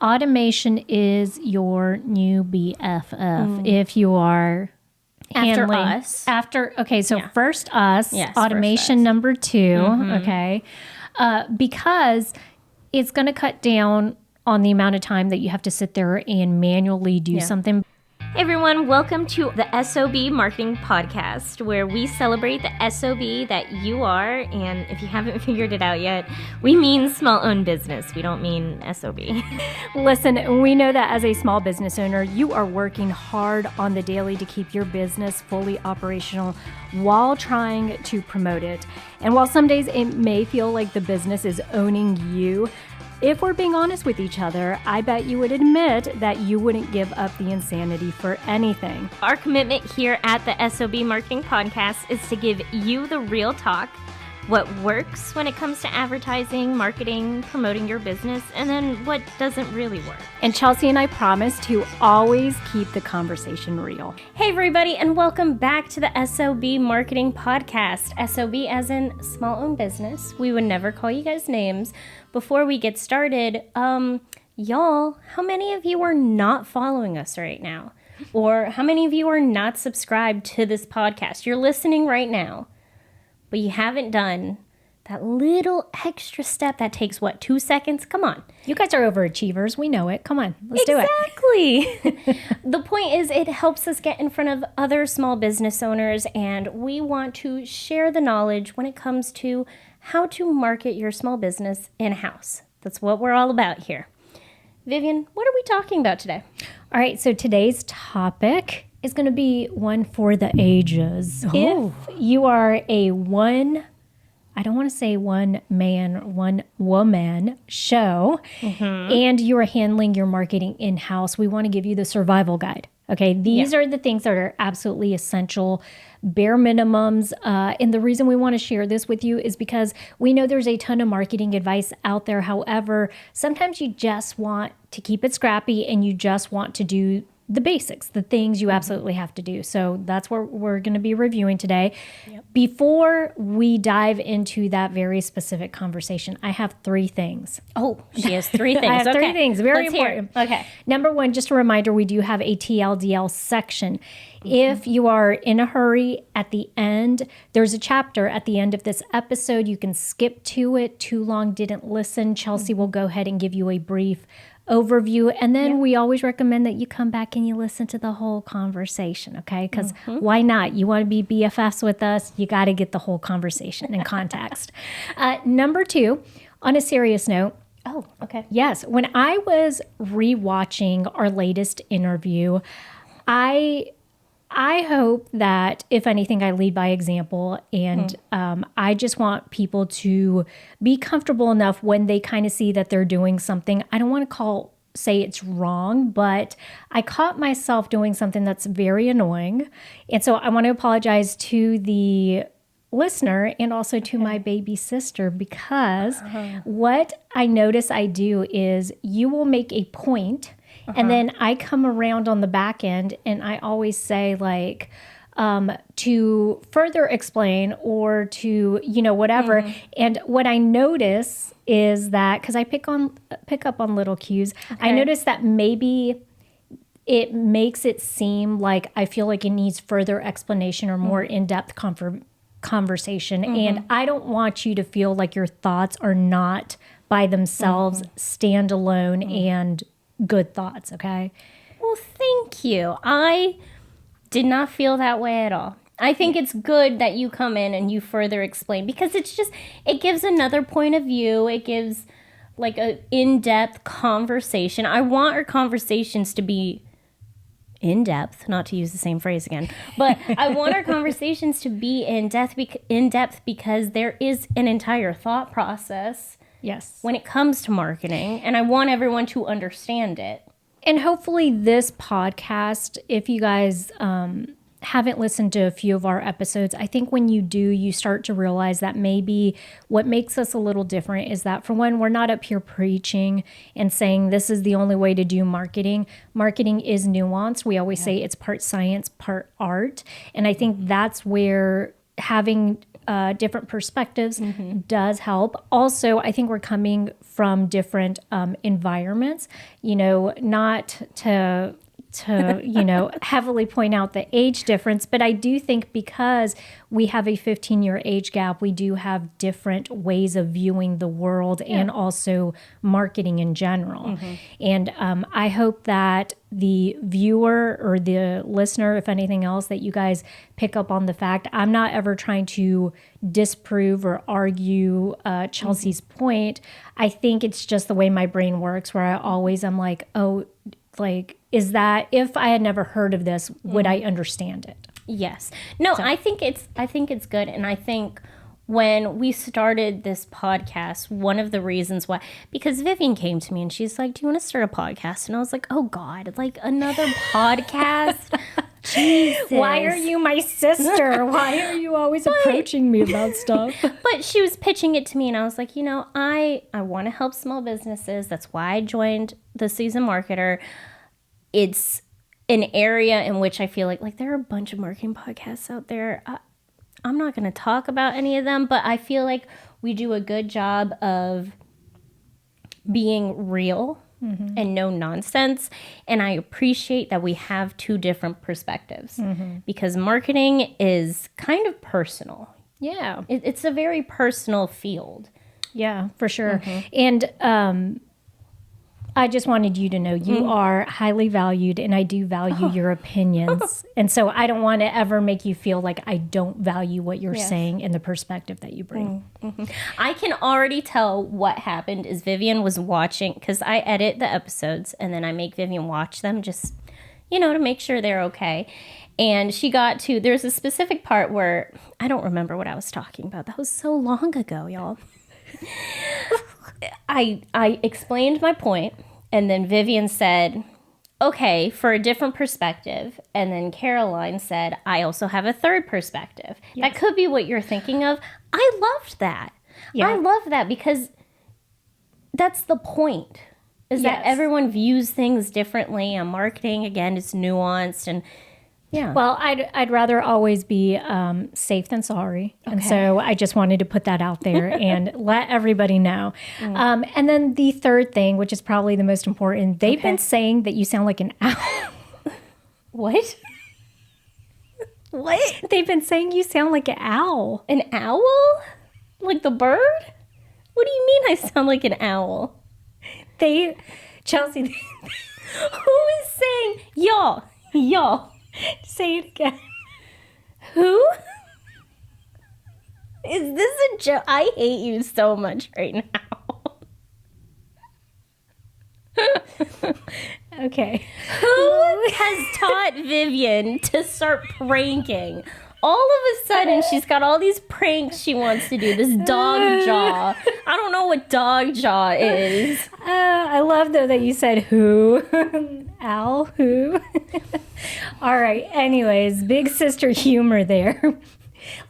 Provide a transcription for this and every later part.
automation is your new BFF if you are handling first us, Yes, automation first us. number 2, okay? Because it's going to cut down on the amount of time that you have to sit there and manually do something. Hey everyone, welcome to the S.O.B Marketing Podcast, where we celebrate the S.O.B that you are, and if you haven't figured it out yet, we mean small-owned business. We don't mean S.O.B. Listen, we know that as a small business owner, you are working hard on the daily to keep your business fully operational while trying to promote it. And while some days it may feel like the business is owning you, if we're being honest with each other, I bet you would admit that you wouldn't give up the insanity for anything. Our commitment here at the S.O.B Marketing Podcast is to give you the real talk, what works when it comes to advertising, marketing, promoting your business, and then what doesn't really work. And Chelsea and I promise to always keep the conversation real. Hey everybody, and welcome back to the S.O.B Marketing Podcast. S.O.B as in small-owned business. We would never call you guys names. Before we get started, y'all, how many of you are not following us right now? Or how many of you are not subscribed to this podcast? You're listening right now, but you haven't done that little extra step that takes, 2 seconds? Come on. You guys are overachievers. We know it. Come on, let's do it. Exactly. The point is it helps us get in front of other small business owners, and we want to share the knowledge when it comes to how to market your small business in-house. That's what we're all about here. Vivian, what are we talking about today? All right, so today's topic is going to be one for the ages. Oh. If you are a I don't want to say one man, one woman show, and you are handling your marketing in-house, we want to give you the survival guide. Okay, these are the things that are absolutely essential, bare minimums. And the reason we want to share this with you is because we know there's a ton of marketing advice out there. However, sometimes you just want to keep it scrappy and you just want to do the basics, the things you absolutely have to do. So that's what we're going to be reviewing today. Yep. Before we dive into that very specific conversation, I have 3 things. Oh, she has 3 things. I have 3 things. Very important. Okay. Number 1, just a reminder, we do have a TLDL section. If you are in a hurry at the end, there's a chapter at the end of this episode. You can skip to it. Too long, didn't listen. Chelsea will go ahead and give you a brief overview. And then we always recommend that you come back and you listen to the whole conversation, okay? Because why not? You want to be BFFs with us, you got to get the whole conversation in context. Number 2, on a serious note. Oh, okay. Yes. When I was rewatching our latest interview, I hope that, if anything, I lead by example, and I just want people to be comfortable enough when they kind of see that they're doing something. I don't want to say it's wrong, but I caught myself doing something that's very annoying. And so I want to apologize to the listener and also to my baby sister, because what I notice I do is you will make a point. And then I come around on the back end and I always say to further explain or to, whatever. And what I notice is that, because I pick up on little cues, I notice that maybe it makes it seem like I feel like it needs further explanation or more in-depth conversation. And I don't want you to feel like your thoughts are not by themselves standalone and good thoughts, okay? Well, thank you. I did not feel that way at all. I think it's good that you come in and you further explain, because it gives another point of view. It gives like an in-depth conversation. I want our conversations to be in-depth, not to use the same phrase again, but I want our conversations to be in-depth because there is an entire thought process. Yes. When it comes to marketing, and I want everyone to understand it. And hopefully this podcast, if you guys haven't listened to a few of our episodes, I think when you do, you start to realize that maybe what makes us a little different is that, for one, we're not up here preaching and saying this is the only way to do marketing. Marketing is nuanced. We always say it's part science, part art. And I think that's where having different perspectives does help. Also, I think we're coming from different environments, not to heavily point out the age difference, but I do think because we have a 15-year age gap, we do have different ways of viewing the world and also marketing in general. And I hope that the viewer or the listener, if anything else, that you guys pick up on the fact I'm not ever trying to disprove or argue Chelsea's point. I think it's just the way my brain works, where I'm like, oh, like, is that, if I had never heard of this, would I understand it? Yes. No, so. I think it's good. And I think when we started this podcast, one of the reasons why, because Vivian came to me and she's like, do you want to start a podcast? And I was like, oh God, like another podcast? Jesus. Why are you my sister? Why are you always approaching me about stuff? But she was pitching it to me and I was like, I want to help small businesses. That's why I joined the Seasoned Marketer. It's an area in which I feel like there are a bunch of marketing podcasts out there. I'm not going to talk about any of them, but I feel like we do a good job of being real and no nonsense. And I appreciate that we have two different perspectives because marketing is kind of personal. Yeah. It's a very personal field. Yeah, for sure. And I just wanted you to know you are highly valued, and I do value your opinions. And so I don't want to ever make you feel like I don't value what you're saying and the perspective that you bring. I can already tell what happened is Vivian was watching, because I edit the episodes and then I make Vivian watch them just, to make sure they're okay. And she got to, there's a specific part where, I don't remember what I was talking about. That was so long ago, y'all. I explained my point, and then Vivian said, okay, for a different perspective. And then Caroline said, I also have a third perspective. Yes. That could be what you're thinking of. I loved that. Yeah. I love that because that's the point, is that everyone views things differently. And marketing, again, is nuanced and yeah. Well, I'd rather always be safe than sorry. Okay. And so I just wanted to put that out there and let everybody know. And then the third thing, which is probably the most important, they've been saying that you sound like an owl. What? What? They've been saying you sound like an owl. An owl? Like the bird? What do you mean I sound like an owl? Chelsea. Who is saying, y'all? Say it again. Who? Is this a joke? I hate you so much right now. Okay. Who has taught Vivian to start pranking? All of a sudden, she's got all these pranks she wants to do. This dog jaw. I don't know what dog jaw is. I love, though, that you said who. Al, who? All right. Anyways, big sister humor there.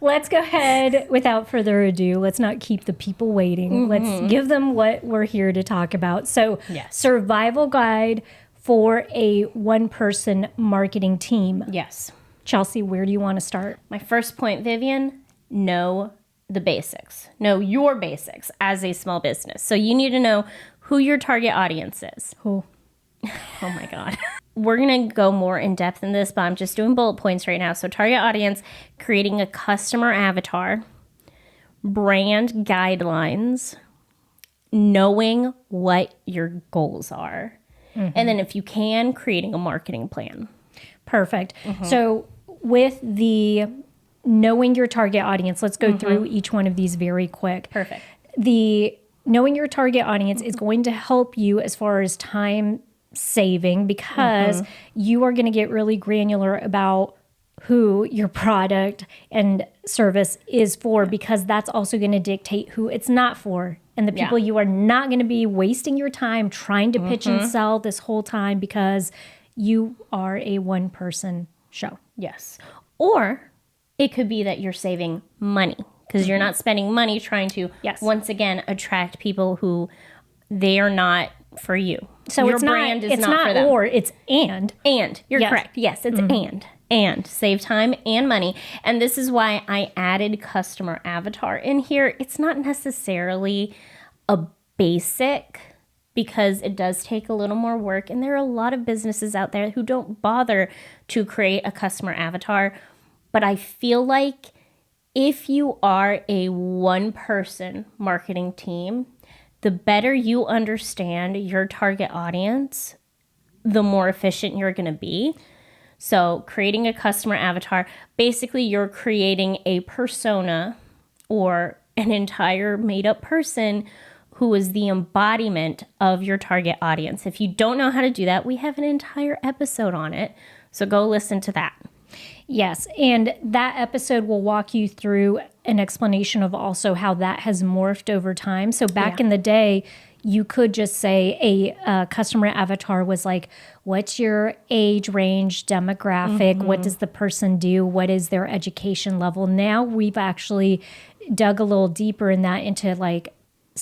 Let's go ahead, without further ado. Let's not keep the people waiting. Let's give them what we're here to talk about. So, survival guide for a one-person marketing team. Yes. Chelsea, where do you want to start? My first point, Vivian, know the basics. Know your basics as a small business. So you need to know who your target audience is. Who? Oh my God. We're going to go more in depth in this, but I'm just doing bullet points right now. So target audience, creating a customer avatar, brand guidelines, knowing what your goals are, and then if you can, creating a marketing plan. Perfect. So with the knowing your target audience, let's go through each one of these very quick. Perfect. The knowing your target audience is going to help you as far as time saving because you are going to get really granular about who your product and service is for because that's also going to dictate who it's not for. And the people you are not going to be wasting your time trying to pitch and sell this whole time because you are a one-person show. Yes. Or it could be that you're saving money because you're not spending money trying to, once again, attract people who they are not for you. So your brand is not for them. Or, it's and. And. You're correct. Yes, it's and. and save time and money. And this is why I added customer avatar in here. It's not necessarily a basic, because it does take a little more work. And there are a lot of businesses out there who don't bother to create a customer avatar. But I feel like if you are a one-person marketing team, the better you understand your target audience, the more efficient you're going to be. So creating a customer avatar, basically you're creating a persona or an entire made-up person who is the embodiment of your target audience. If you don't know how to do that, we have an entire episode on it. So go listen to that. Yes, and that episode will walk you through an explanation of also how that has morphed over time. So back in the day, you could just say a customer avatar was like, what's your age range, demographic, what does the person do, what is their education level? Now we've actually dug a little deeper in that into like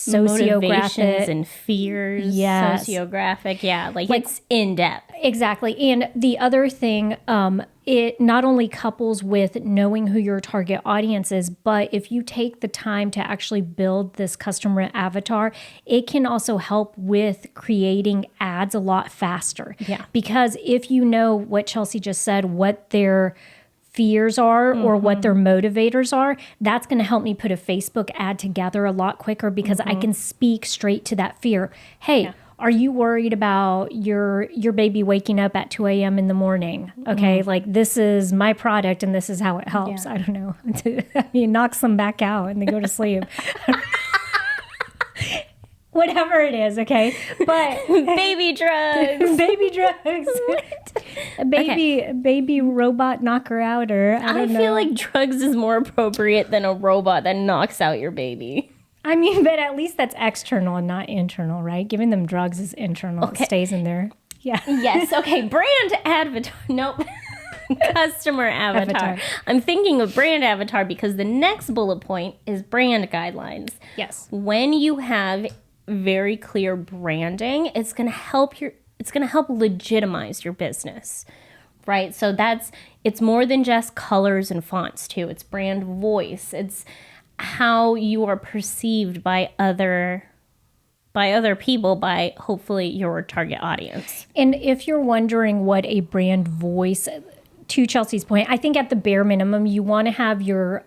Motivations sociographic and fears, Yes. sociographic. Yeah, like it's in depth. Exactly. And the other thing, it not only couples with knowing who your target audience is, but if you take the time to actually build this customer avatar, it can also help with creating ads a lot faster. Yeah. Because if you know what Chelsea just said, what their fears are or what their motivators are, that's going to help me put a Facebook ad together a lot quicker because I can speak straight to that fear. Hey, are you worried about your baby waking up at 2 a.m. in the morning? Okay, like this is my product and this is how it helps. I don't know. I mean, knocks them back out and they go to sleep. Whatever it is, okay? But Baby drugs. baby drugs. Baby robot knocker outer. I don't know. feel like drugs is more appropriate than a robot that knocks out your baby. I mean, but at least that's external and not internal, right? Giving them drugs is internal. It stays in there. Yeah. Yes. Okay. Brand avatar. Nope. Customer avatar. I'm thinking of brand avatar because the next bullet point is brand guidelines. Yes. When you have very clear branding, it's going to help legitimize your business. Right? So it's more than just colors and fonts too. It's brand voice. It's how you are perceived by other people, by hopefully your target audience. And if you're wondering what a brand voice, to Chelsea's point, I think at the bare minimum, you want to have your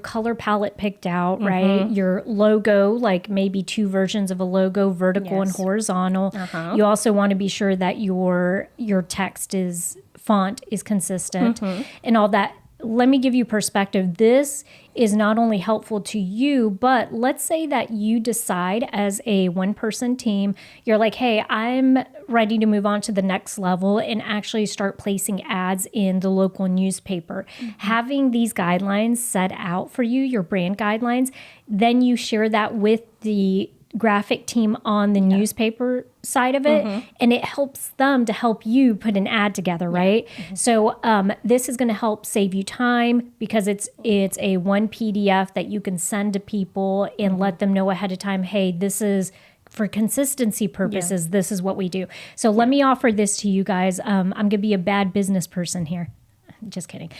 color palette picked out, right? Your logo, like maybe 2 versions of a logo, vertical and horizontal. You also want to be sure that your text font is consistent and all that. Let me give you perspective. This is not only helpful to you, but let's say that you decide as a one-person team, you're like, hey, I'm ready to move on to the next level and actually start placing ads in the local newspaper. Having these guidelines set out for you, your brand guidelines, then you share that with the graphic team on the newspaper side of it, and it helps them to help you put an ad together, right? So this is going to help save you time because it's a one PDF that you can send to people and let them know ahead of time, hey, this is for consistency purposes, this is what we do. So let me offer this to you guys. I'm going to be a bad business person here. Just kidding.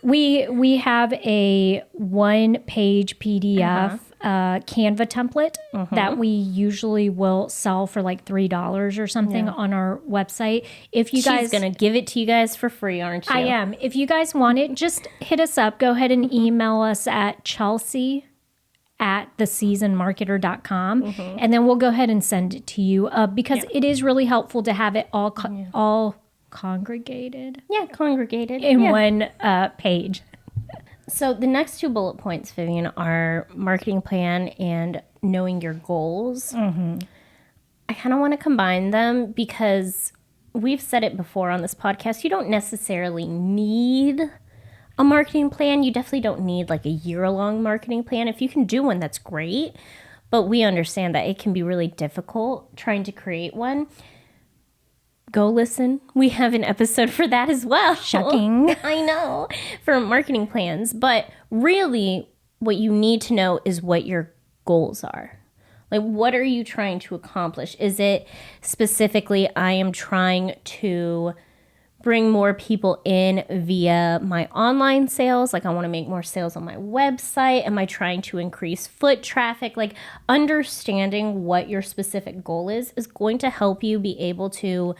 We have a 1-page PDF Canva template that we usually will sell for like $3 or something on our website. If you guys, she's gonna give it to you guys for free, aren't you? I am. If you guys want it, just hit us up. Go ahead and email us at chelsea@theseasonmarketer.com and then we'll go ahead and send it to you because it is really helpful to have it all congregated. Yeah, congregated in one page. So the next 2 bullet points, Vivian, are marketing plan and knowing your goals. I kind of want to combine them because we've said it before on this podcast. You don't necessarily need a marketing plan. You definitely don't need like a year-long marketing plan. If you can do one, that's great. But we understand that it can be really difficult trying to create one. Go listen. We have an episode for that as well. Shocking. I know, for marketing plans. But really, what you need to know is what your goals are. Like, what are you trying to accomplish? Is it specifically, I am trying to bring more people in via my online sales? Like, I want to make more sales on my website. Am I trying to increase foot traffic? Like, understanding what your specific goal is going to help you be able to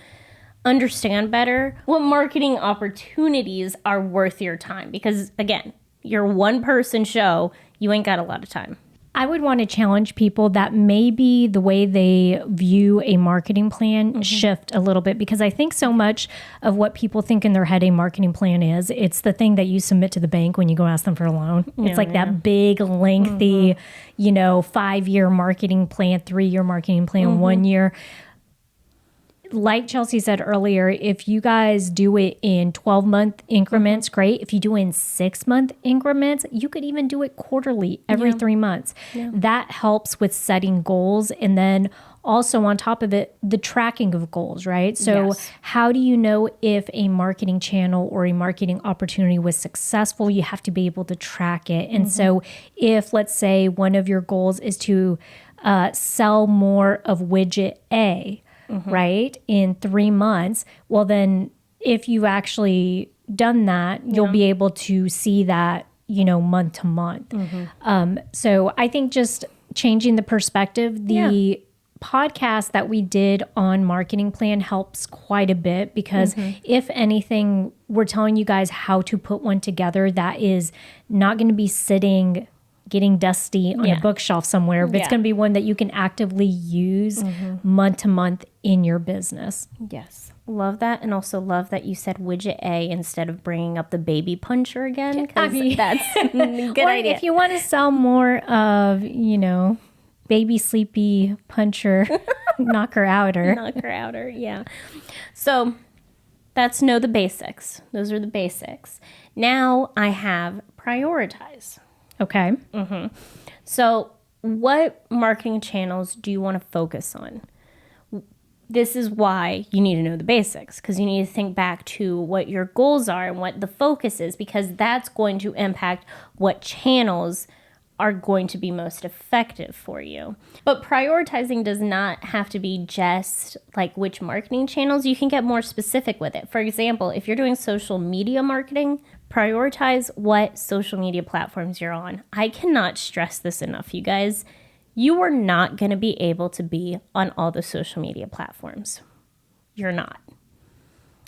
understand better what marketing opportunities are worth your time. Because again, you're one person show, you ain't got a lot of time. I would want to challenge people that maybe the way they view a marketing plan shift a little bit, because I think so much of what people think in their head a marketing plan is, it's the thing that you submit to the bank when you go ask them for a loan. It's like that big, lengthy, 5-year marketing plan, 3-year marketing plan, 1 year. Like Chelsea said earlier, if you guys do it in 12-month increments, great. If you do it in 6-month increments, you could even do it quarterly, every 3 months. That helps with setting goals. And then also on top of it, the tracking of goals, right? So how do you know if a marketing channel or a marketing opportunity was successful? You have to be able to track it. And so if, let's say, one of your goals is to sell more of widget A, right, in 3 months, well, then if you've actually done that, you'll be able to see that, month to month. So I think just changing the perspective, the podcast that we did on marketing plan helps quite a bit, because if anything, we're telling you guys how to put one together that is not going to be sitting getting dusty on a bookshelf somewhere, but it's going to be one that you can actively use month to month in your business. Yes. Love that. And also love that you said widget A instead of bringing up the baby puncher again, because that's a good idea. If you want to sell more of, baby sleepy puncher, knocker outer. Knocker outer, yeah. So that's know the basics. Those are the basics. Now I have prioritize. Okay. So what marketing channels do you want to focus on? This is why you need to know the basics, because you need to think back to what your goals are and what the focus is, because that's going to impact what channels are going to be most effective for you. But prioritizing does not have to be just like which marketing channels. You can get more specific with it. For example, if you're doing social media marketing, prioritize what social media platforms you're on. I cannot stress this enough, you guys. You are not going to be able to be on all the social media platforms. You're not.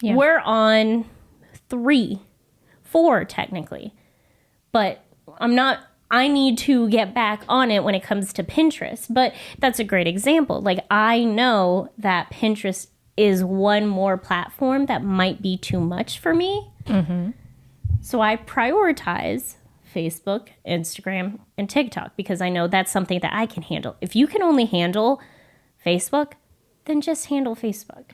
Yeah. We're on 3, 4 technically, but I need to get back on it when it comes to Pinterest. But that's a great example. Like, I know that Pinterest is one more platform that might be too much for me. So I prioritize Facebook, Instagram, and TikTok, because I know that's something that I can handle. If you can only handle Facebook, then just handle Facebook.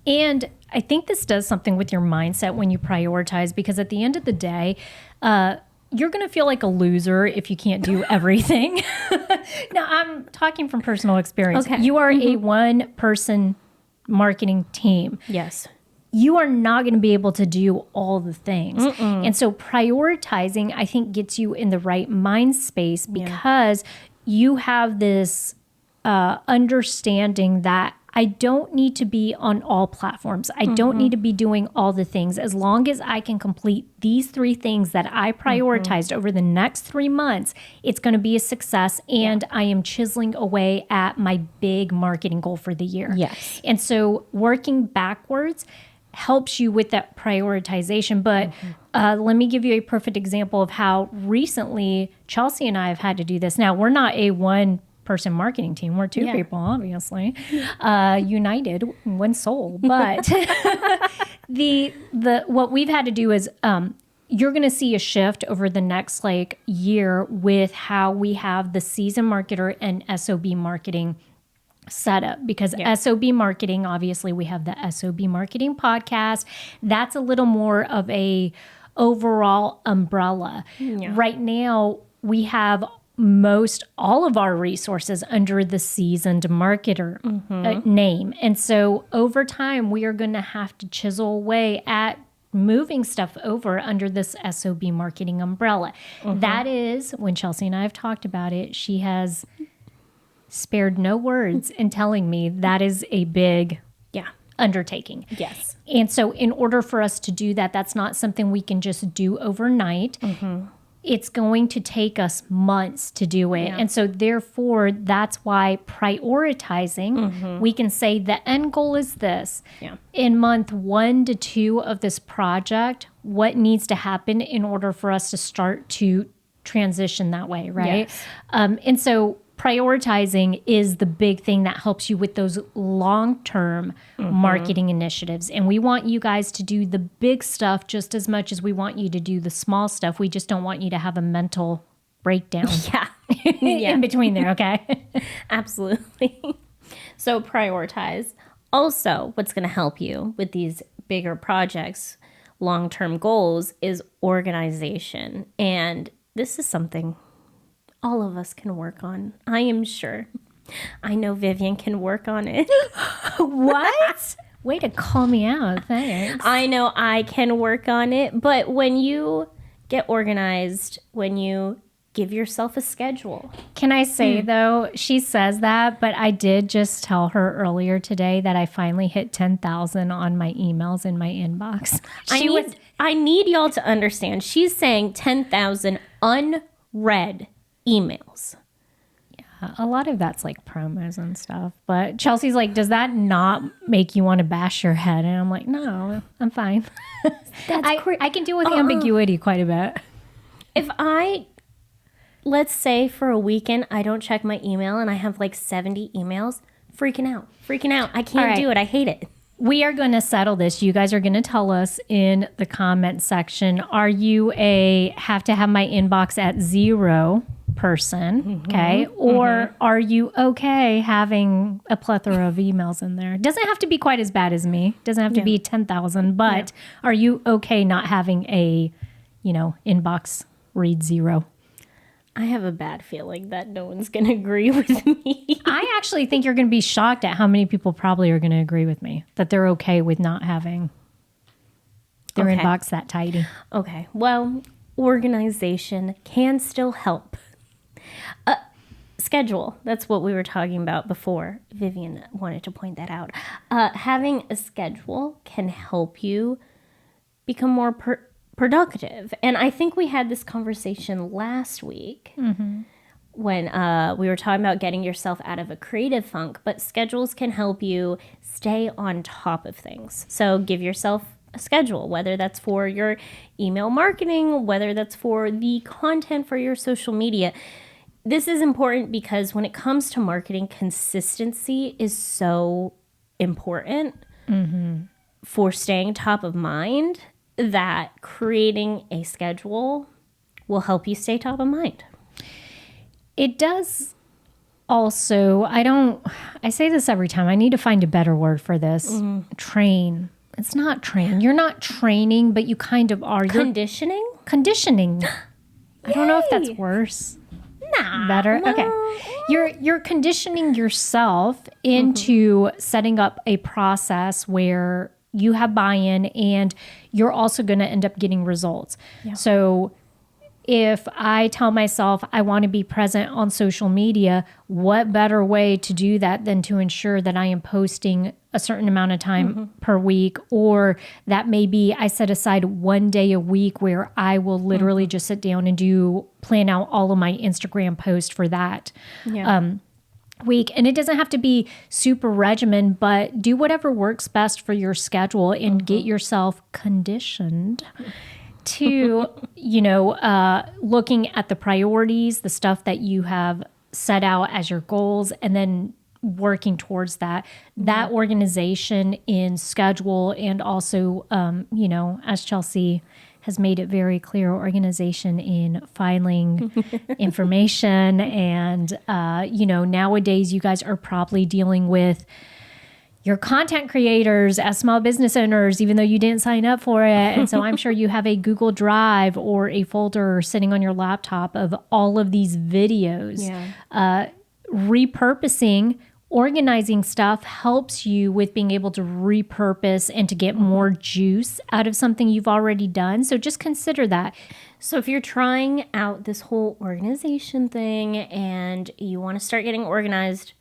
And I think this does something with your mindset when you prioritize, because at the end of the day, you're going to feel like a loser if you can't do everything. Now, I'm talking from personal experience. Okay. You are a one-person marketing team. Yes. You are not going to be able to do all the things. And so prioritizing, I think, gets you in the right mind space, because you have this understanding that I don't need to be on all platforms. I don't need to be doing all the things. As long as I can complete these 3 things that I prioritized over the next 3 months, it's going to be a success. And I am chiseling away at my big marketing goal for the year. Yes. And so working backwards helps you with that prioritization. But let me give you a perfect example of how recently Chelsea and I have had to do this. Now, we're not a one-person marketing team. We're 2 people, obviously, united, one soul. But what we've had to do is you're going to see a shift over the next year with how we have the season marketer and S.O.B marketing setup, because S.O.B marketing, obviously we have the S.O.B marketing podcast. That's a little more of a overall umbrella. Right now we have all of our resources under the seasoned marketer name. And so over time, we are going to have to chisel away at moving stuff over under this S.O.B marketing umbrella. That is, when Chelsea and I have talked about it, she has spared no words in telling me that is a big undertaking. Yes. And so in order for us to do that, that's not something we can just do overnight. It's going to take us months to do it. And so therefore, that's why prioritizing, we can say the end goal is this. In month 1 to 2 of this project, what needs to happen in order for us to start to transition that way, right? Yes. And so prioritizing is the big thing that helps you with those long-term marketing initiatives. And we want you guys to do the big stuff just as much as we want you to do the small stuff. We just don't want you to have a mental breakdown in between there, okay? Absolutely. So prioritize. Also, what's going to help you with these bigger projects, long-term goals, is organization. And this is something all of us can work on, I am sure. I know Vivian can work on it. What? Way to call me out. Thanks. I know I can work on it. But when you get organized, when you give yourself a schedule. Can I say, though, she says that, but I did just tell her earlier today that I finally hit 10,000 on my emails in my inbox. I need y'all to understand. She's saying 10,000 unread emails. A lot of that's like promos and stuff. But Chelsea's like, does that not make you want to bash your head? And I'm like, no, I'm fine. I can deal with ambiguity quite a bit. If let's say for a weekend, I don't check my email and I have like 70 emails, freaking out. I can't do it. I hate it. We are going to settle this. You guys are going to tell us in the comment section, are you a have to have my inbox at 0 person, okay? Or are you okay having a plethora of emails in there? Doesn't have to be quite as bad as me. Doesn't have to be 10,000, but are you okay not having a, inbox read 0? I have a bad feeling that no one's going to agree with me. I actually think you're going to be shocked at how many people probably are going to agree with me, that they're okay with not having their inbox that tidy. Okay, well, organization can still help. Schedule, that's what we were talking about before. Vivian wanted to point that out. Having a schedule can help you become more productive. And I think we had this conversation last week when we were talking about getting yourself out of a creative funk, but schedules can help you stay on top of things. So give yourself a schedule, whether that's for your email marketing, whether that's for the content for your social media. This is important because when it comes to marketing, consistency is so important for staying top of mind, that creating a schedule will help you stay top of mind. It does also, I say this every time, I need to find a better word for this. Train. It's not train. You're not training, but you kind of are. Conditioning? Conditioning. I don't know if that's worse. Better. No. Okay. You're conditioning yourself into setting up a process where you have buy-in and you're also going to end up getting results. Yeah. So if I tell myself I want to be present on social media, what better way to do that than to ensure that I am posting a certain amount of time per week, or that maybe I set aside 1 day a week where I will literally just sit down and plan out all of my Instagram posts for that week. And it doesn't have to be super regimen, but do whatever works best for your schedule and get yourself conditioned to, looking at the priorities, the stuff that you have set out as your goals, and then working towards that organization in schedule. And also, as Chelsea has made it very clear, organization in filing information. And, nowadays you guys are probably dealing with your content creators as small business owners, even though you didn't sign up for it. And so I'm sure you have a Google Drive or a folder sitting on your laptop of all of these videos. Repurposing, organizing stuff helps you with being able to repurpose and to get more juice out of something you've already done. So just consider that. So if you're trying out this whole organization thing and you want to start getting organized,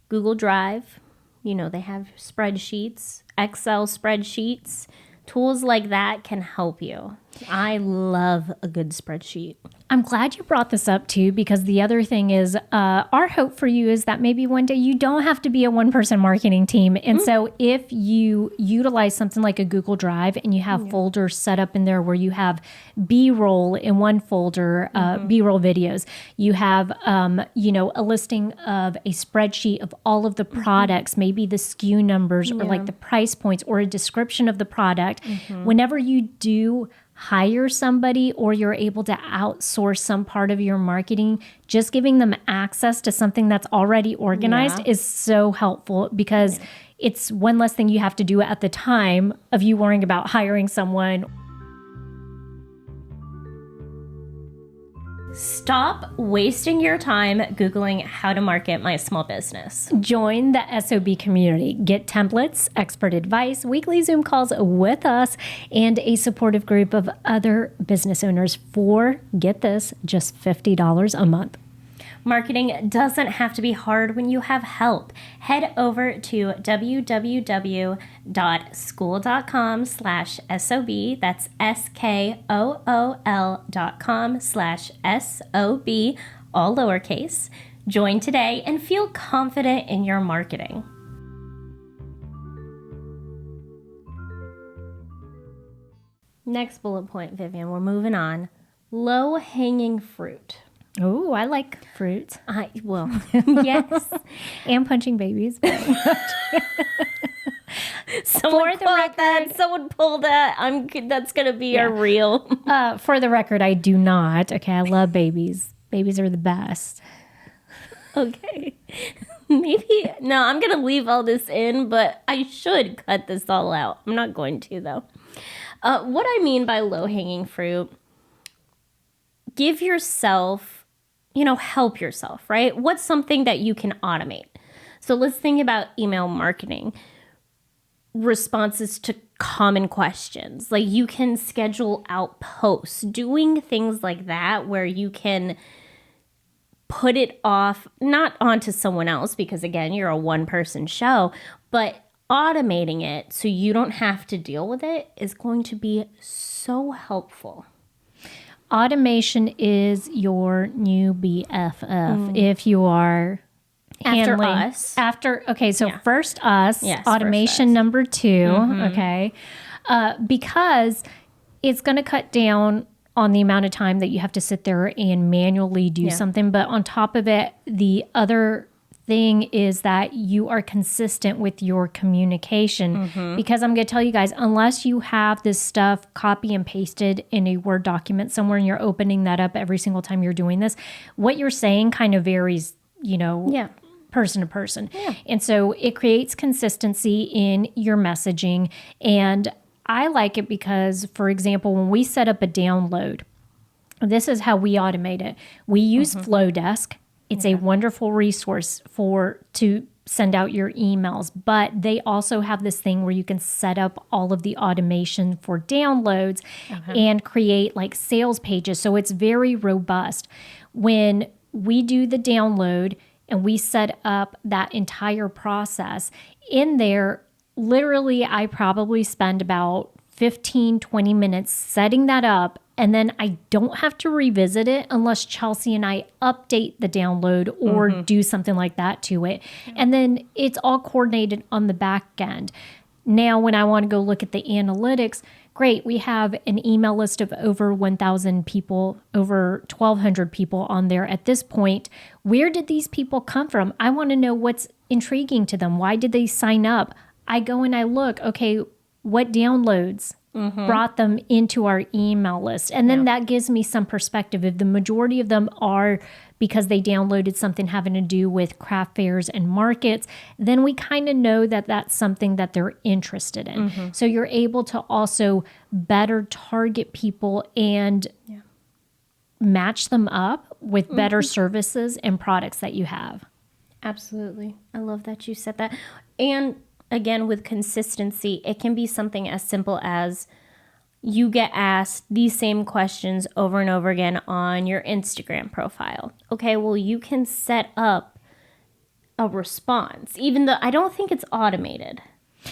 Google Drive, They have spreadsheets, Excel spreadsheets. Tools like that can help you. I love a good spreadsheet. I'm glad you brought this up too, because the other thing is our hope for you is that maybe one day you don't have to be a one-person marketing team. And so if you utilize something like a Google Drive and you have folders set up in there where you have B-roll in one folder, B-roll videos, you have, a listing of a spreadsheet of all of the products, maybe the SKU numbers or like the price points or a description of the product. Whenever you do hire somebody or you're able to outsource some part of your marketing, just giving them access to something that's already organized is so helpful, because it's one less thing you have to do at the time of you worrying about hiring someone. Stop wasting your time Googling how to market my small business. Join the S.O.B community. Get templates, expert advice, weekly Zoom calls with us, and a supportive group of other business owners for, get this, just $50 a month. Marketing doesn't have to be hard when you have help. Head over to www.school.com/SOB. That's SKOOL.com/SOB, all lowercase. Join today and feel confident in your marketing. Next bullet point, Vivian, we're moving on. Low-hanging fruit. Oh, I like fruits. Yes. And punching babies. Someone quote that. Someone pull that. That's going to be our reel. For the record, I do not. Okay, I love babies. Babies are the best. Okay. No, I'm going to leave all this in, but I should cut this all out. I'm not going to, though. What I mean by low-hanging fruit, give yourself, help yourself, right? What's something that you can automate? So let's think about email marketing. Responses to common questions. Like you can schedule out posts, doing things like that where you can put it off, not onto someone else, because again, you're a one-person show, but automating it so you don't have to deal with it is going to be so helpful. Automation is your new BFF if you are After handling us. First us, Yes, automation first us. number 2, okay? Because it's going to cut down on the amount of time that you have to sit there and manually do something. But on top of it, the other thing is that you are consistent with your communication, because I'm going to tell you guys, unless you have this stuff copy and pasted in a Word document somewhere and you're opening that up every single time you're doing this, what you're saying kind of varies, person to person. And so it creates consistency in your messaging. And I like it because, for example, when we set up a download, this is how we automate it. We use Flowdesk. It's a wonderful resource to send out your emails, but they also have this thing where you can set up all of the automation for downloads and create like sales pages. So it's very robust. When we do the download and we set up that entire process in there, literally I probably spend about 15-20 minutes setting that up, and then I don't have to revisit it unless Chelsea and I update the download or do something like that to it. And then it's all coordinated on the back end. Now, when I want to go look at the analytics, great, we have an email list of over 1,000 people, over 1,200 people on there at this point. Where did these people come from? I want to know what's intriguing to them. Why did they sign up? I go and I look, okay, what downloads brought them into our email list? And then that gives me some perspective. If the majority of them are because they downloaded something having to do with craft fairs and markets, then we kind of know that that's something that they're interested in. So you're able to also better target people and match them up with better services and products that you have. Absolutely. I love that you said that. And again, with consistency, it can be something as simple as you get asked these same questions over and over again on your Instagram profile. Okay, well, you can set up a response, even though I don't think it's automated.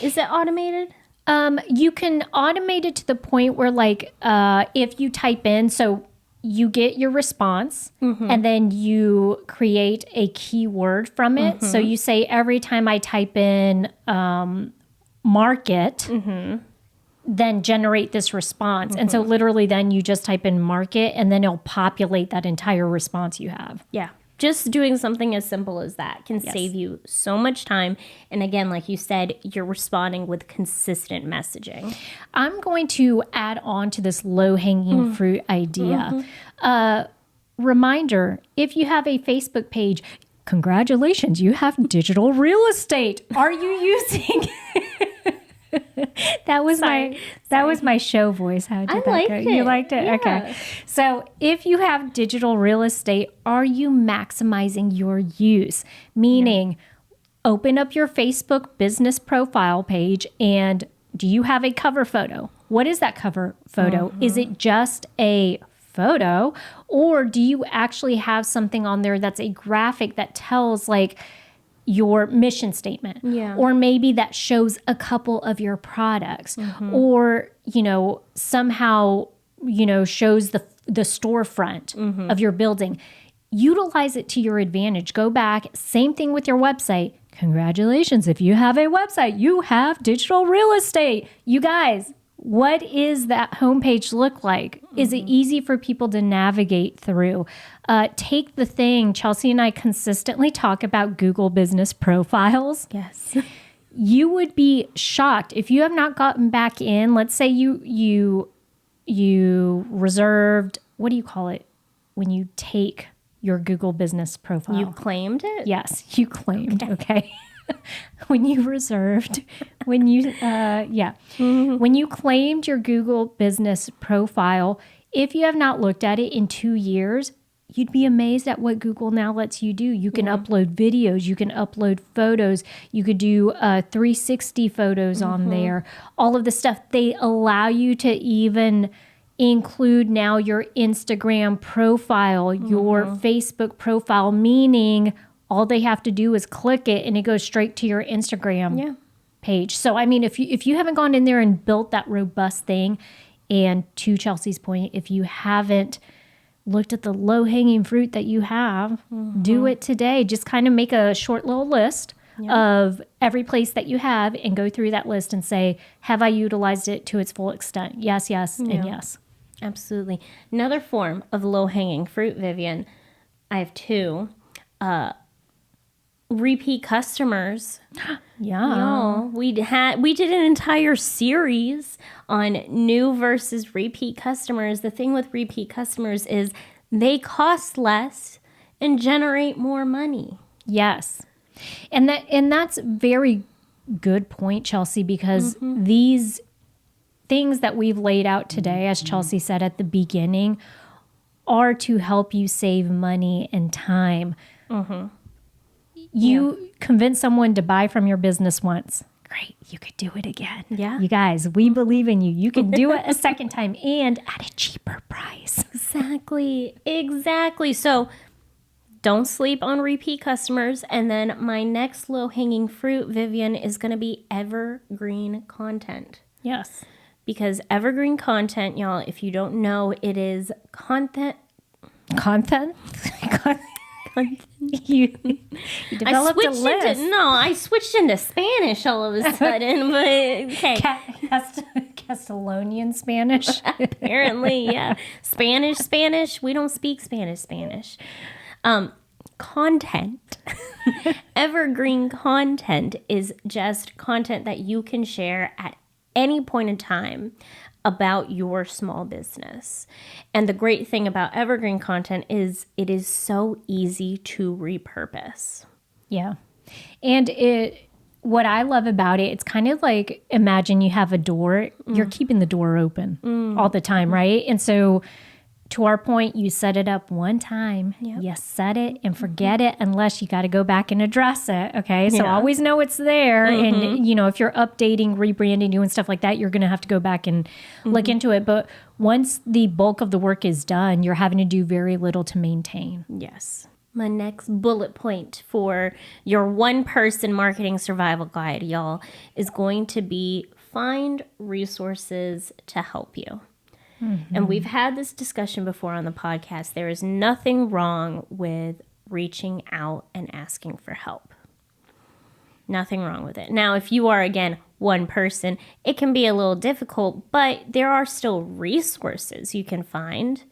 Is it automated? You can automate it to the point where, like, if you type in, so you get your response and then you create a keyword from it. So you say, every time I type in market, then generate this response. And so literally then you just type in market and then it'll populate that entire response you have. Yeah. Just doing something as simple as that can save you so much time. And again, like you said, you're responding with consistent messaging. I'm going to add on to this low-hanging fruit idea. Reminder, if you have a Facebook page, congratulations, you have digital real estate. Are you using... That was my show voice. How did that liked go? it. You liked it? Yeah. Okay. So if you have digital real estate, are you maximizing your use? Meaning, open up your Facebook business profile page and do you have a cover photo? What is that cover photo? Is it just a photo, or do you actually have something on there that's a graphic that tells, like, your mission statement, or maybe that shows a couple of your products, or, somehow, shows the storefront of your building. Utilize it to your advantage. Go back. Same thing with your website. Congratulations. If you have a website, you have digital real estate. You guys, what is that homepage look like? Is it easy for people to navigate through? Take the thing. Chelsea and I consistently talk about Google business profiles. Yes. You would be shocked if you have not gotten back in. Let's say you reserved, what do you call it when you take your Google business profile? You claimed it? Yes, you claimed. Okay. When you reserved, when you claimed your Google business profile, if you have not looked at it in 2 years, you'd be amazed at what Google now lets you do. You can upload videos, you can upload photos, you could do 360 photos on there, all of the stuff. They allow you to even include now your Instagram profile, your Facebook profile, meaning all they have to do is click it and it goes straight to your Instagram page. So, I mean, if you haven't gone in there and built that robust thing, and to Chelsea's point, if you haven't looked at the low-hanging fruit that you have, do it today. Just kind of make a short little list of every place that you have and go through that list and say, have I utilized it to its full extent? Yes, and yes. Absolutely. Another form of low-hanging fruit, Vivian, I have two. Repeat customers. We did an entire series on new versus repeat customers. The thing with repeat customers is they cost less and generate more money. Yes. And that's a very good point, Chelsea, because these things that we've laid out today, as Chelsea said at the beginning, are to help you save money and time. You convince someone to buy from your business once. Great. You could do it again. Yeah. You guys, we believe in you. You can do it a second time and at a cheaper price. Exactly. So don't sleep on repeat customers. And then my next low-hanging fruit, Vivian, is going to be evergreen content. Yes. Because evergreen content, y'all, if you don't know, it is content. You developed a list. I switched into Spanish all of a sudden, but okay. Castellonian Spanish. Apparently, yeah. Spanish. We don't speak Spanish. Content. Evergreen content is just content that you can share at any point in time about your small business. And the great thing about evergreen content is it is so easy to repurpose. Yeah. And what I love about it, it's kind of like, imagine you have a door, you're keeping the door open all the time, right? And so to our point, you set it up one time, you set it and forget it unless you got to go back and address it. Okay. So always know it's there. And, if you're updating, rebranding, doing stuff like that, you're going to have to go back and look into it. But once the bulk of the work is done, you're having to do very little to maintain. Yes. My next bullet point for your one-person marketing survival guide, y'all, is going to be find resources to help you. And we've had this discussion before on the podcast. There is nothing wrong with reaching out and asking for help. Nothing wrong with it. Now, if you are, again, one person, it can be a little difficult, but there are still resources you can find.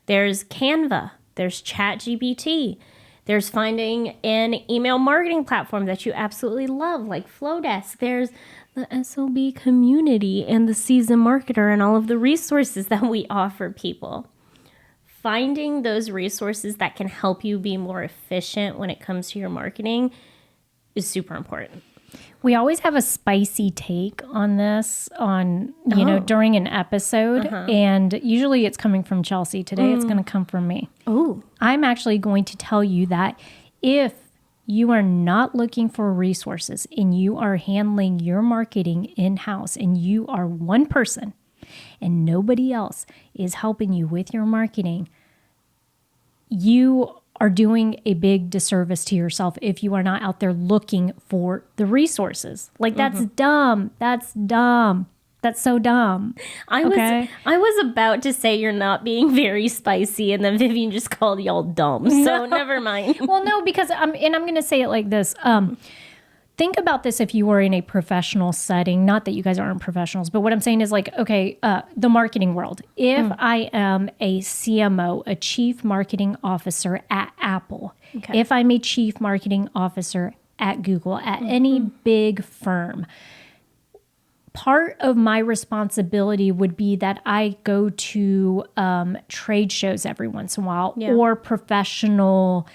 There's Canva. There's ChatGPT. There's finding an email marketing platform that you absolutely love, like Flowdesk. There's the S.O.B community and the seasoned marketer and all of the resources that we offer people. Finding those resources that can help you be more efficient when it comes to your marketing is super important. We always have a spicy take on this during an episode. And usually it's coming from Chelsea. Today it's going to come from me. Oh, I'm actually going to tell you that if you are not looking for resources and you are handling your marketing in-house and you are one person and nobody else is helping you with your marketing, you are doing a big disservice to yourself if you are not out there looking for the resources. Like, that's dumb. That's dumb. That's so dumb. I was about to say you're not being very spicy, and then Vivian just called y'all dumb. So never mind. Well, no, because I'm going to say it like this. Think about this if you were in a professional setting. Not that you guys aren't professionals, but what I'm saying is like, okay, the marketing world. If I am a CMO, a chief marketing officer at Apple, if I'm a chief marketing officer at Google, at any big firm, part of my responsibility would be that I go to trade shows every once in a while or professional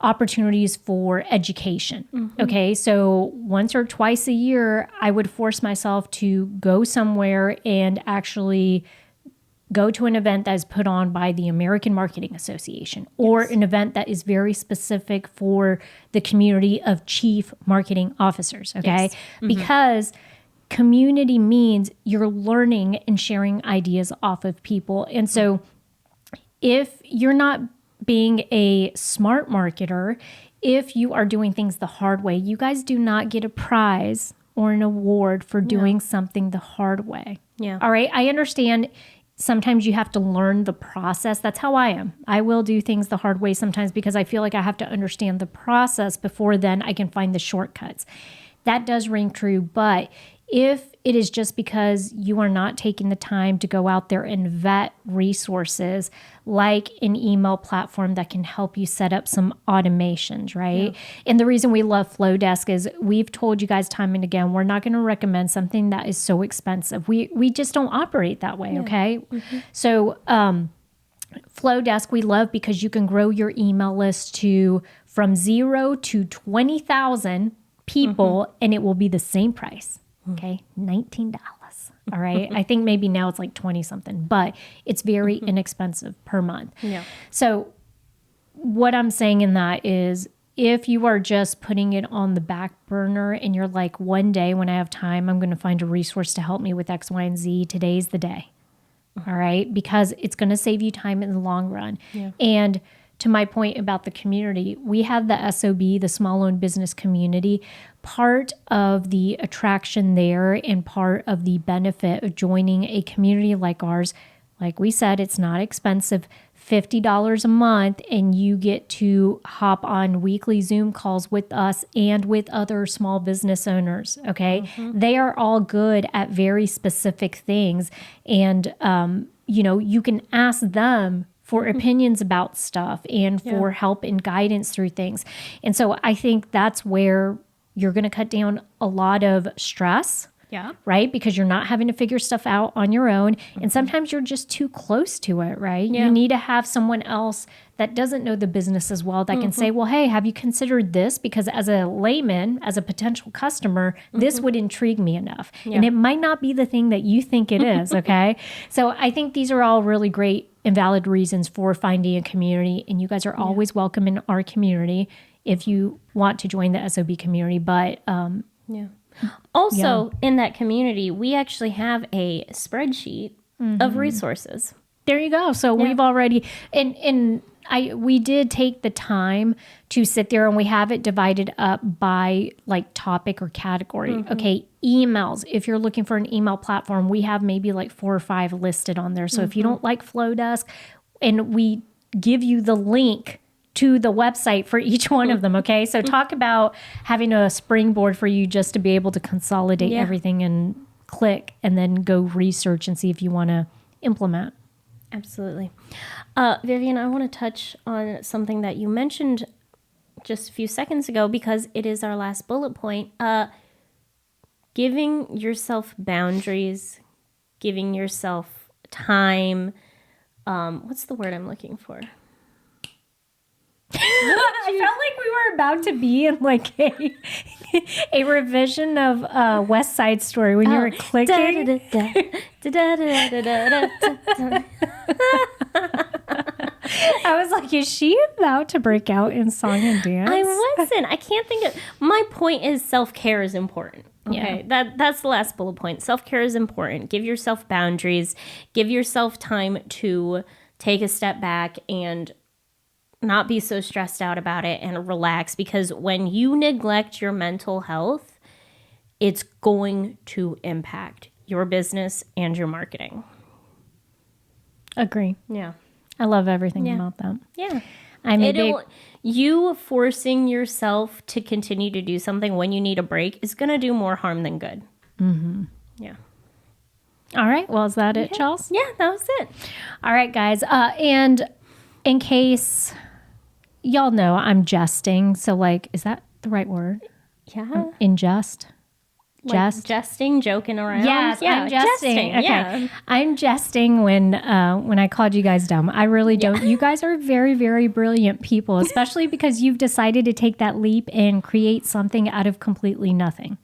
opportunities for education. Okay, so once or twice a year, I would force myself to go somewhere and actually go to an event that is put on by the American Marketing Association or an event that is very specific for the community of chief marketing officers. Okay, because community means you're learning and sharing ideas off of people. And so if you're not being a smart marketer, if you are doing things the hard way, you guys do not get a prize or an award for doing something the hard way. Yeah. All right. I understand sometimes you have to learn the process. That's how I am. I will do things the hard way sometimes because I feel like I have to understand the process before then I can find the shortcuts. That does ring true. But if it is just because you are not taking the time to go out there and vet resources like an email platform that can help you set up some automations, right? Yeah. And the reason we love Flowdesk is we've told you guys time and again, we're not going to recommend something that is so expensive. We just don't operate that way, okay? So Flowdesk we love because you can grow your email list from 0 to 20,000 people and it will be the same price. Okay, $19. All right. I think maybe now it's like 20 something, but it's very inexpensive per month. Yeah. So what I'm saying in that is if you are just putting it on the back burner and you're like, one day when I have time, I'm going to find a resource to help me with X, Y, and Z, today's the day. All right. Because it's going to save you time in the long run. Yeah. And to my point about the community, we have the S.O.B, the small owned business community. Part of the attraction there and part of the benefit of joining a community like ours, like we said, it's not expensive, $50 a month, and you get to hop on weekly Zoom calls with us and with other small business owners, okay? They are all good at very specific things, and, you can ask them for opinions about stuff and for help and guidance through things. And so I think that's where you're going to cut down a lot of stress, right? Because you're not having to figure stuff out on your own. And sometimes you're just too close to it, right? Yeah. You need to have someone else that doesn't know the business as well that can say, well, hey, have you considered this? Because as a layman, as a potential customer, this would intrigue me enough. Yeah. And it might not be the thing that you think it is, okay? So I think these are all really great and valid reasons for finding a community. And you guys are always welcome in our community if you want to join the S.O.B community. But also in that community, we actually have a spreadsheet of resources. There you go. So we've already, and we did take the time to sit there, and we have it divided up by like topic or category. Okay, emails. If you're looking for an email platform, we have maybe like 4 or 5 listed on there. So if you don't like Flowdesk, and we give you the link to the website for each one of them. Okay, so talk about having a springboard for you just to be able to consolidate everything and click and then go research and see if you want to implement. Absolutely. Vivian, I want to touch on something that you mentioned just a few seconds ago, because it is our last bullet point. Giving yourself boundaries, giving yourself time. What's the word I'm looking for? I felt like we were about to be in like a revision of West Side Story when you were clicking. I was like, is she about to break out in song and dance? I wasn't. I can't think of. My point is self-care is important. Okay, that's the last bullet point. Self-care is important. Give yourself boundaries. Give yourself time to take a step back and not be so stressed out about it and relax, because when you neglect your mental health, it's going to impact your business and your marketing. Agree. Yeah. I love everything about that. Yeah. You forcing yourself to continue to do something when you need a break is going to do more harm than good. Mm-hmm. Yeah. All right. Well, is that it, Charles? Yeah, that was it. All right, guys. And in case y'all know, I'm jesting. So, like, is that the right word? Yeah. Ingest? Like jesting, joking around. Yes, yeah, I'm jesting. Okay. Yeah. I'm jesting when I called you guys dumb. I really don't. You guys are very, very brilliant people, especially because you've decided to take that leap and create something out of completely nothing.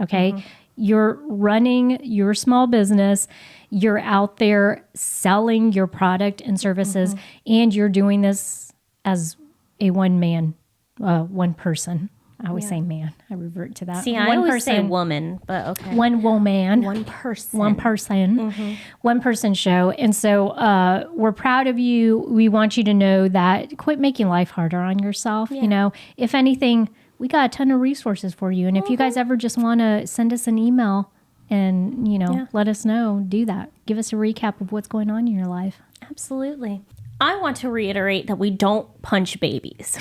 Okay? Mm-hmm. You're running your small business. You're out there selling your product and services, and you're doing this as a one person. I always say man. I revert to that. See, I always say woman, but okay. One woman. One person. One person. Mm-hmm. One person show. And so we're proud of you. We want you to know that quit making life harder on yourself. Yeah. You know, if anything, we got a ton of resources for you. And if you guys ever just want to send us an email and, let us know, do that. Give us a recap of what's going on in your life. Absolutely. I want to reiterate that we don't punch babies.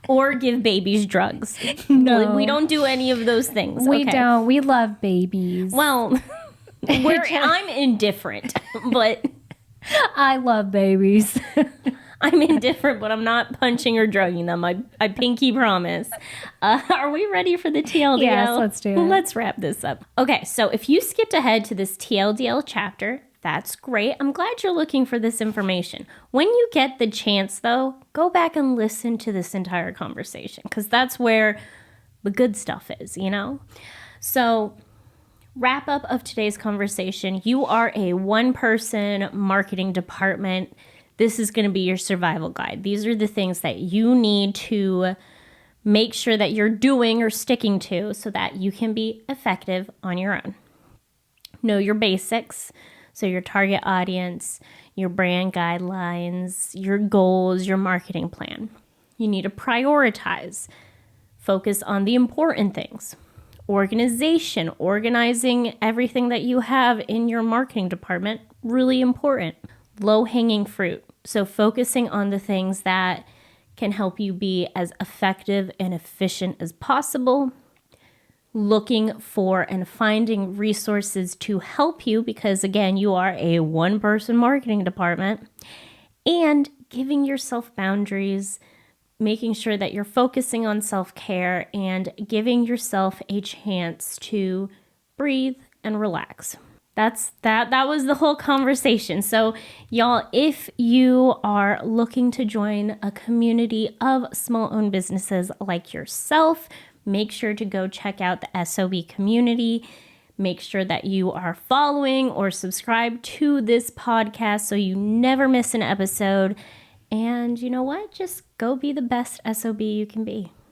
Or give babies drugs. No. We don't do any of those things. We don't. We love babies. Well, I'm indifferent, but... I love babies. I'm indifferent, but I'm not punching or drugging them. I pinky promise. Are we ready for the TLDL? Yes, let's do it. Let's wrap this up. Okay, so if you skipped ahead to this TLDL chapter... That's great. I'm glad you're looking for this information. When you get the chance, though, go back and listen to this entire conversation, because that's where the good stuff is, So, wrap up of today's conversation. You are a one-person marketing department. This is going to be your survival guide. These are the things that you need to make sure that you're doing or sticking to so that you can be effective on your own. Know your basics. So your target audience, your brand guidelines, your goals, your marketing plan. You need to prioritize. Focus on the important things. Organization, organizing everything that you have in your marketing department, really important. Low-hanging fruit. So focusing on the things that can help you be as effective and efficient as possible. Looking for and finding resources to help you, because again, you are a one-person marketing department, and giving yourself boundaries, making sure that you're focusing on self-care and giving yourself a chance to breathe and relax. That was the whole conversation. So y'all, if you are looking to join a community of small-owned businesses like yourself, make sure to go check out the S.O.B community. Make sure that you are following or subscribed to this podcast so you never miss an episode. And you know what? Just go be the best S.O.B you can be.